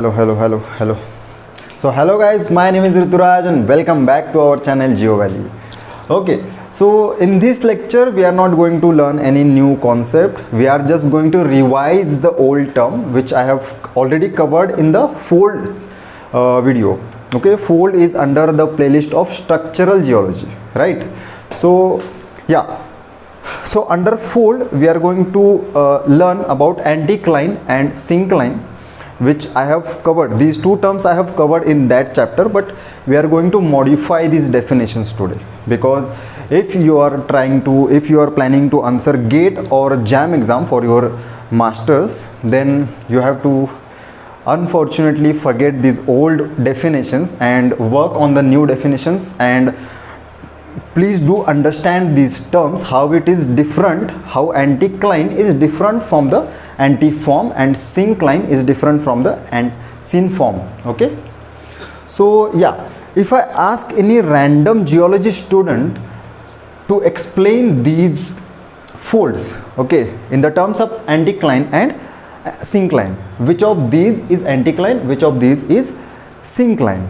Hello. So hello guys, my name is Rituraj and welcome back to our channel GeoValley. Okay, so in this lecture we are not going to learn any new concept. We are just going to revise the old term which I have already covered in the fold video. Okay, fold is under the playlist of structural geology, right? So yeah, so under fold we are going to learn about anticline and syncline, which I have covered. These two terms I have covered in that chapter, but we are going to modify these definitions today, because if you are planning to answer GATE or JAM exam for your masters, then you have to unfortunately forget these old definitions and work on the new definitions. And please do understand these terms, how it is different, how anticline is different from the antiform and syncline is different from the synform. Okay, so yeah, if I ask any random geology student to explain these folds, okay, in the terms of anticline and syncline, which of these is anticline, which of these is syncline,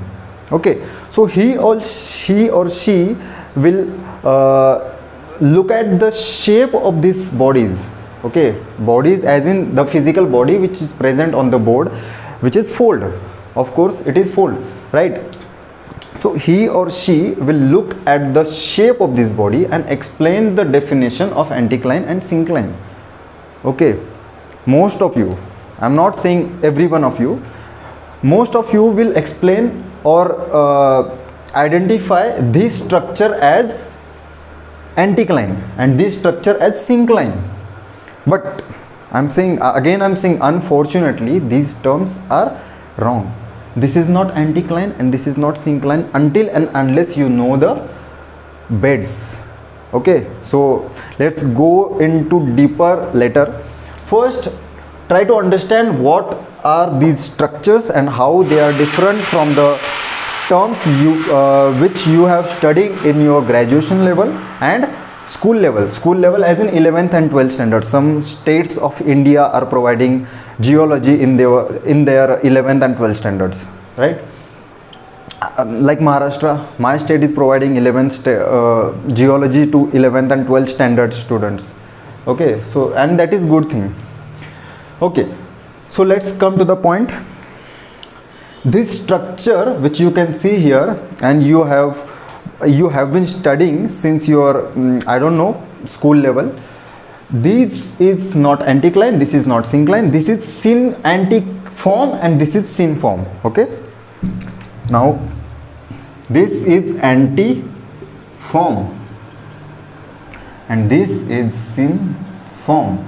okay, so he or she will look at the shape of these bodies. Okay, bodies as in the physical body which is present on the board, which is fold. Of course it is fold, right? So he or she will look at the shape of this body and explain the definition of anticline and syncline. Okay, most of you, I'm not saying every one of you, most of you will explain or identify this structure as anticline and this structure as syncline. But I'm saying unfortunately these terms are wrong. This is not anticline and this is not syncline until and unless you know the beds. Okay, so let's go into deeper later. First, try to understand what are these structures and how they are different from the terms which you have studied in your graduation level and school level as in 11th and 12th standard. Some states of India are providing geology in their 11th and 12th standards, right? Like Maharashtra, my state is providing 11th geology to 11th and 12th standard students. Okay, so and that is good thing. Okay, so let's come to the point. This structure which you can see here and you have been studying since your I don't know, school level, this is not anticline, this is not syncline, this is antiform and this is synform. Okay, now this is antiform and this is synform.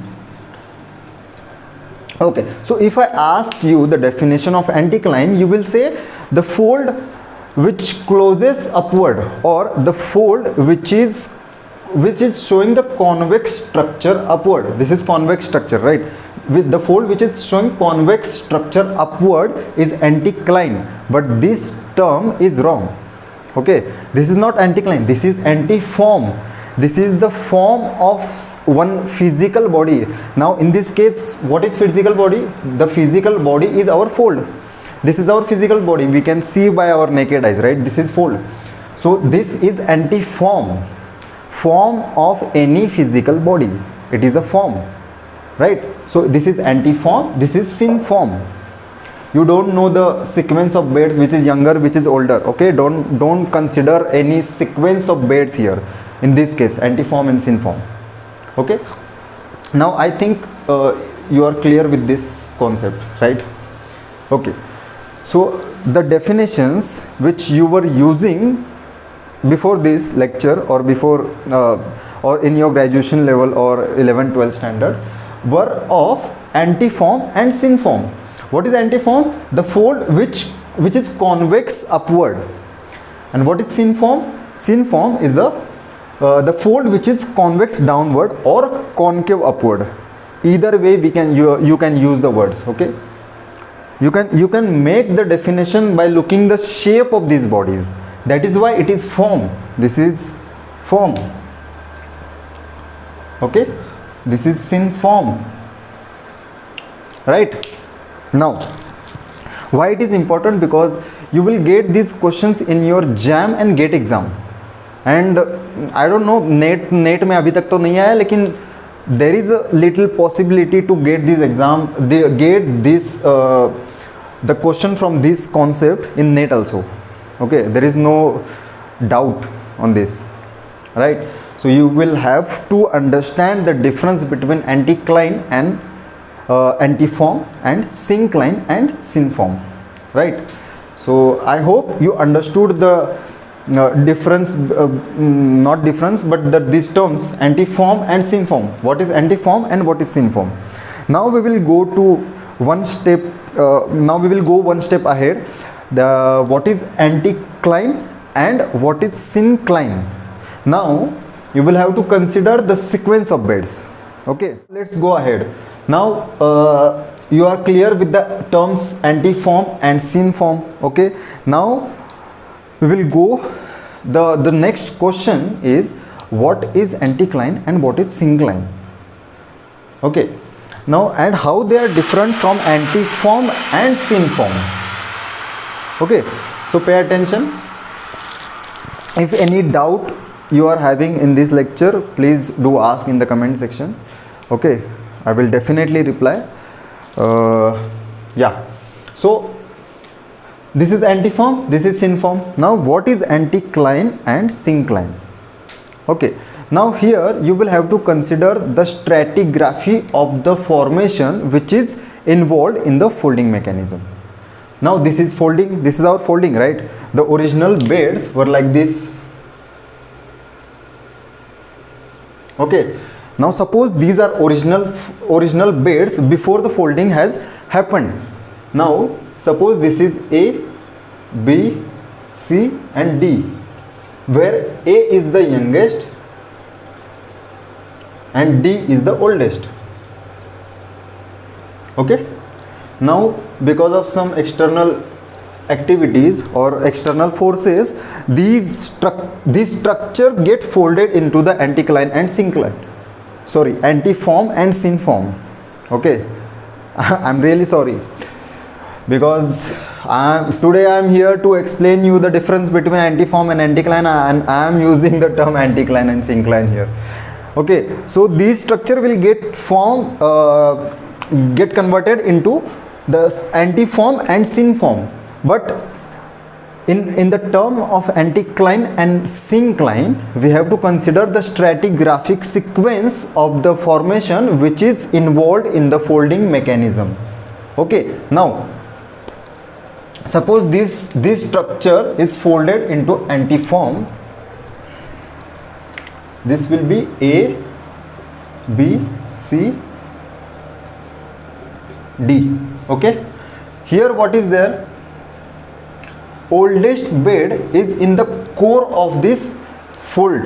Okay, so if I ask you the definition of anticline, you will say the fold which closes upward, or the fold which is showing the convex structure upward. This is convex structure, right? With the fold which is showing convex structure upward is anticline, but this term is wrong. Okay, this is not anticline, this is antiform. This is the form of one physical body. Now in this case, what is physical body? The physical body is our fold. This is our physical body, we can see by our naked eyes, right? This is fold. So this is antiform, form of any physical body. It is a form, right? So this is antiform, this is synform. You don't know the sequence of beds, which is younger, which is older. Okay, don't consider any sequence of beds here. In this case, antiform and synform. Okay, now I think you are clear with this concept, right? Okay, so the definitions which you were using before this lecture or before or in your graduation level or 11th 12th standard were of antiform and synform. What is antiform? The fold which is convex upward. And what is synform? Synform is the fold which is convex downward or concave upward. Either way you can use the words. Okay, you can make the definition by looking the shape of these bodies. That is why it is form. This is form. Okay, this is synform, right? Now Why it is important? Because you will get these questions in your JAM and GATE exam. And I don't know, net में अभी तक तो नहीं आया, लेकिन there is a little possibility to get this exam, get this the question from this concept in NET also. Okay, there is no doubt on this, right? So you will have to understand the difference between anticline and antiform and syncline and synform, right? So I hope you understood the difference, not difference, but these terms antiform and synform. What is antiform and what is synform? Now we will go to one step. Now we will go one step ahead. What is anticline and what is syncline? Now you will have to consider the sequence of beds. Okay, let's go ahead. Now you are clear with the terms antiform and synform. Okay, now we will go, the next question is what is anticline and what is syncline. Okay, now and how they are different from antiform and synform. Okay, so pay attention. If any doubt you are having in this lecture, please do ask in the comment section. Okay, I will definitely reply. Yeah, so this is antiform, this is synform. Now what is anticline and syncline? Okay, now here you will have to consider the stratigraphy of the formation which is involved in the folding mechanism. Now this is folding, this is our folding, right? The original beds were like this. Okay, now suppose these are original beds before the folding has happened. Now suppose this is A, B, C and D, where A is the youngest and D is the oldest. Okay, now because of some external activities or external forces, these structure get folded into the anticline and syncline, sorry, antiform and synform. Okay, I'm really sorry, because today I am here to explain you the difference between antiform and anticline, and I am using the term anticline and syncline here. Okay, so these structure will get converted into the antiform and synform. But in the term of anticline and syncline, we have to consider the stratigraphic sequence of the formation which is involved in the folding mechanism. Okay, now suppose this structure is folded into antiform. This will be A, B, C, D. Okay, here what is there? Oldest bed is in the core of this fold,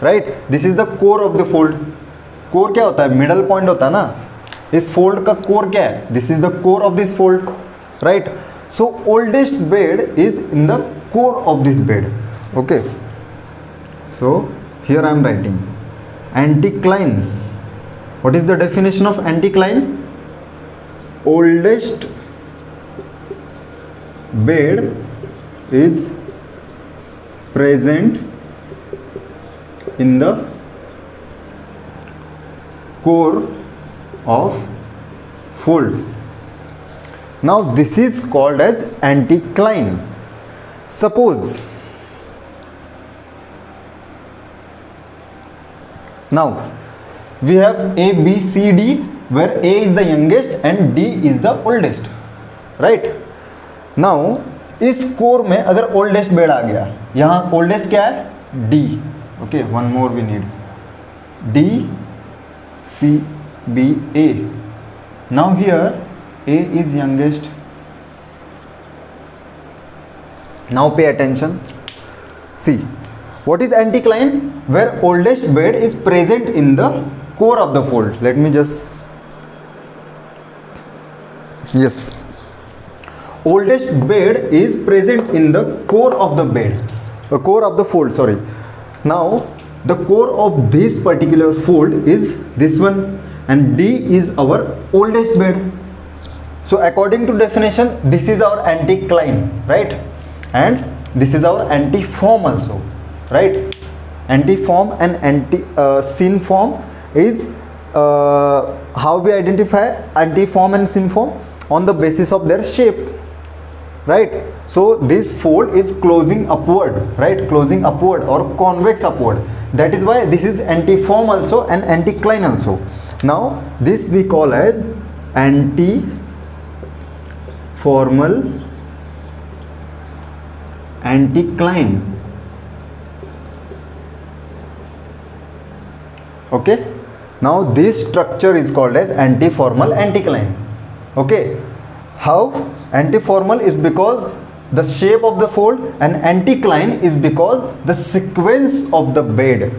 right? This is the core of the fold. Core क्या होता है? Middle point होता है ना? इस fold का core क्या है? This is the core of this fold, right? So oldest bed is in the core of this bed. Okay, so here I am writing anticline. What is the definition of anticline? Oldest bed is present in the core of fold. Now this is called as anticline. Suppose now we have A, B, C, D, where A is the youngest and D is the oldest, right? Now इस core में अगर oldest bed आ गया, यहाँ oldest क्या है? D. Okay, one more we need. D, C, B, A. Now here A is youngest. Now pay attention. See, what is anticline? Where oldest bed is present in the core of the fold. Let me just, yes, oldest bed is present in the core of the bed, core of the fold, sorry. Now the core of this particular fold is this one, and D is our oldest bed. So according to definition, this is our anticline, right? And this is our antiform also, right? Antiform and synform is how we identify antiform and synform? On the basis of their shape, right? So this fold is closing upward, right? Closing upward or convex upward. That is why this is antiform also and anticline also. Now this we call as antiformal anticline. Okay, now this structure is called as antiformal anticline. Okay, how? Antiformal is because the shape of the fold, and anticline is because the sequence of the bed.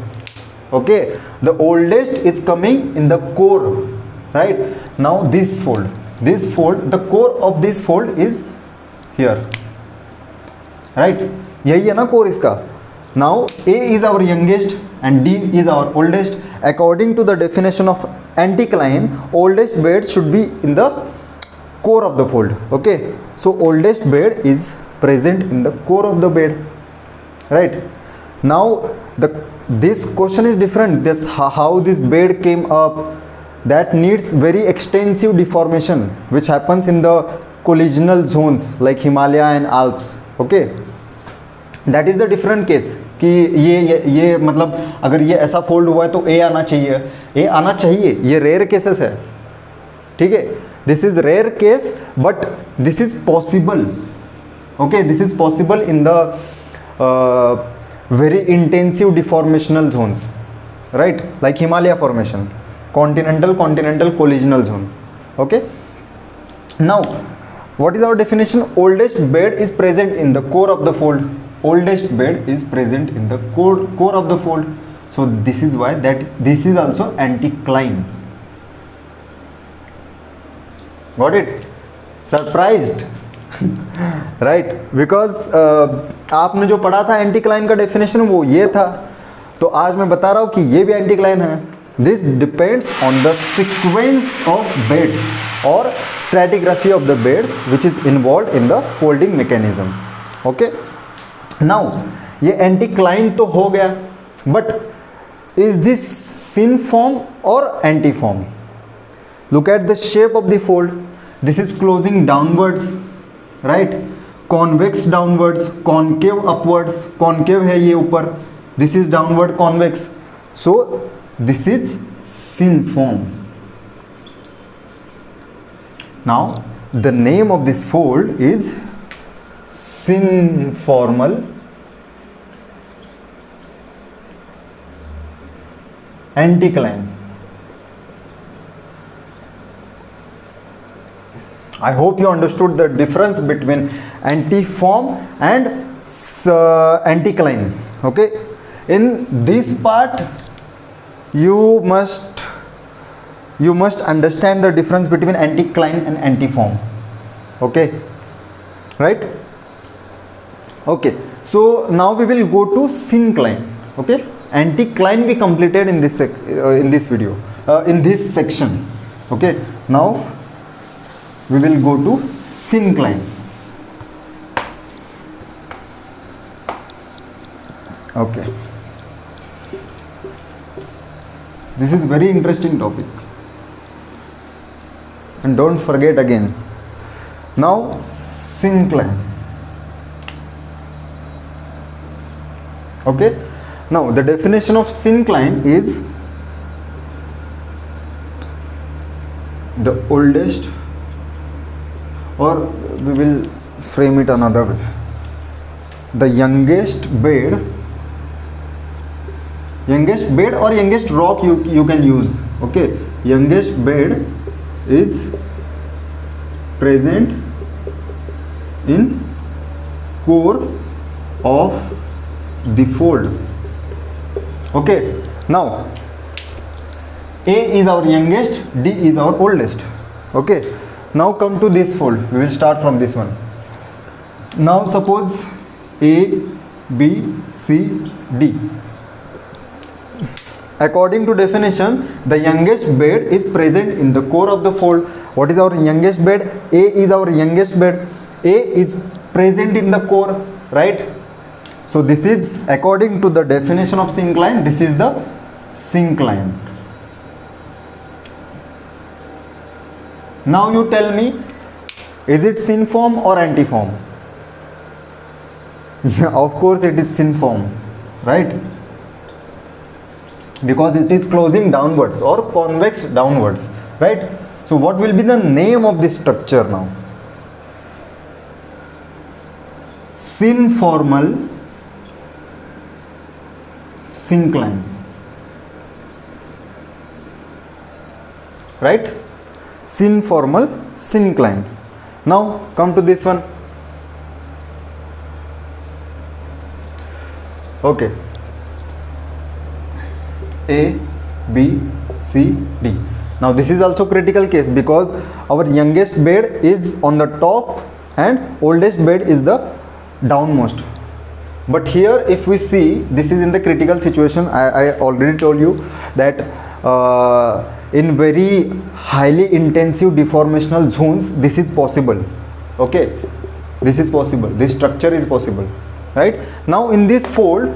Okay, the oldest is coming in the core, right? Now this fold, the core of this fold is here, right? यही है ना core इसका. Now A is our youngest and D is our oldest. According to the definition of anticline, oldest bed should be in the core of the fold. Okay, so oldest bed is present in the core of the bed, right? Now this question is different. This how this bed came up, that needs very extensive deformation which happens in the collisional zones like Himalaya and Alps. Okay, that is the different case कि ये मतलब अगर ये ऐसा fold हुआ है तो ए आना चाहिए, ये रेयर केसेस है, ठीक है? This is rare case, but this is possible. Okay, this is possible in the very intensive deformational zones, right? Like Himalaya formation, continental collisional zone. Okay, now what is our definition? Oldest bed is present in the core of the fold. Oldest bed is present in the core of the fold. So this is why that this is also anticline. Got it? Surprised? Right? Because आपने जो पढ़ा था anticline का definition वो ये था, तो आज मैं बता रहा हूँ कि ये भी एंटीक्लाइन है. This depends on the sequence of beds or stratigraphy of the beds which is involved in the folding mechanism. Okay? Now ये एंटीक्लाइन तो हो गया, but is this synform or antiform? Look at the shape of the fold. This is closing downwards, right? Convex downwards, concave upwards. Concave है ये ऊपर. This is downward convex. So this is synform. Now the name of this fold is synformal anticline. I hope you understood the difference between antiform and anticline. Okay, in this part you must understand the difference between anticline and antiform. Okay, right? Okay, so now we will go to syncline. Okay, anticline we completed in this video, in this section. Okay, now we will go to syncline. Okay, this is very interesting topic, and don't forget again. Now syncline. Okay, now the definition of syncline is the oldest, or we will frame it another way, the youngest bed or youngest rock you can use. Okay, youngest bed is present in core of the fold. Okay, now A is our youngest, D is our oldest. Okay, now come to this fold. We will start from this one. Now suppose A, B, C, D. according to definition, the youngest bed is present in the core of the fold. What is our youngest bed? A is our youngest bed. A is present in the core, right? So this is according to the definition of syncline. This is the syncline. Now you tell me, is it synform or antiform? Yeah, of course it is synform, right? Because it is closing downwards or convex downwards, right? So what will be the name of this structure now? Synformal syncline, right? Synformal syncline. Now come to this one. Okay, A, B, C, D. Now this is also critical case because our youngest bed is on the top and oldest bed is the downmost. But here if we see, this is in the critical situation. I already told you that in very highly intensive deformational zones this is possible. Okay, this is possible, this structure is possible, right? Now in this fold,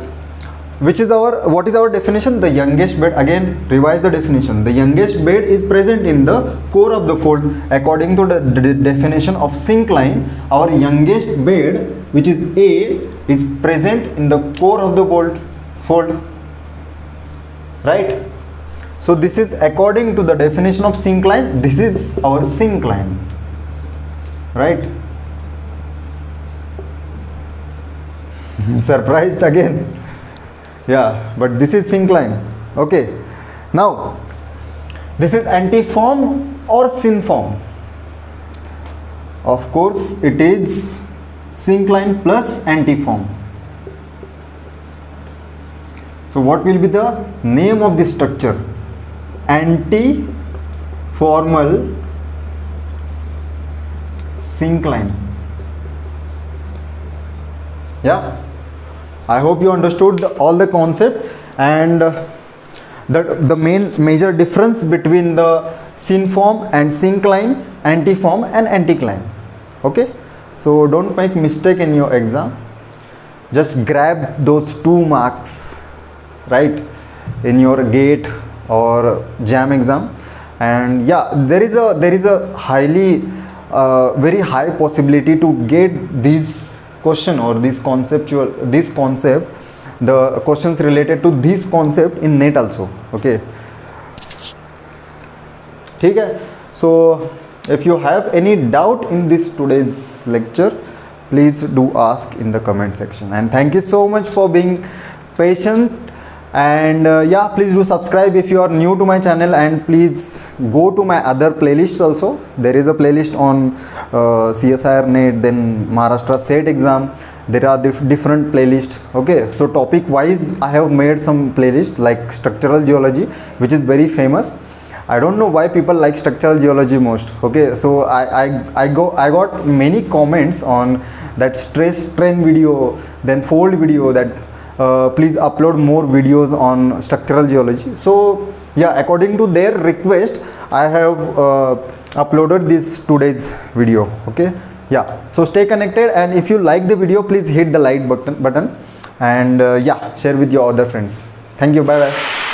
which is our, what is our definition? The youngest bed. Again revise the definition. The youngest bed is present in the core of the fold. According to the definition of syncline, our youngest bed, which is A, is present in the core of the fold, right? So this is according to the definition of syncline. This is our syncline, right? Surprised again? Yeah, but this is syncline. Okay, now this is antiform or synform? Of course it is syncline plus antiform. So what will be the name of this structure? Antiformal syncline. Yeah, I hope you understood all the concept and the major difference between the synform and syncline, antiform and anticline. Okay, so don't make mistake in your exam. Just grab those 2 marks, right, in your GATE or JAM exam. And yeah, there is a highly very high possibility to get this question or this concept, the questions related to this concept in NET also. Okay, ठीक है? So if you have any doubt in this today's lecture, please do ask in the comment section. And thank you so much for being patient. And yeah, please do subscribe if you are new to my channel, and please go to my other playlists also. There is a playlist on CSIR NET, then Maharashtra SET exam. There are different playlists. Okay, so topic wise I have made some playlist like structural geology, which is very famous. I don't know why people like structural geology most. Okay, so I got many comments on that stress strain video, then fold video, that please upload more videos on structural geology. So yeah, according to their request, I have uploaded this today's video. Okay, yeah, so stay connected, and if you like the video, please hit the like button and yeah, share with your other friends. Thank you. Bye bye.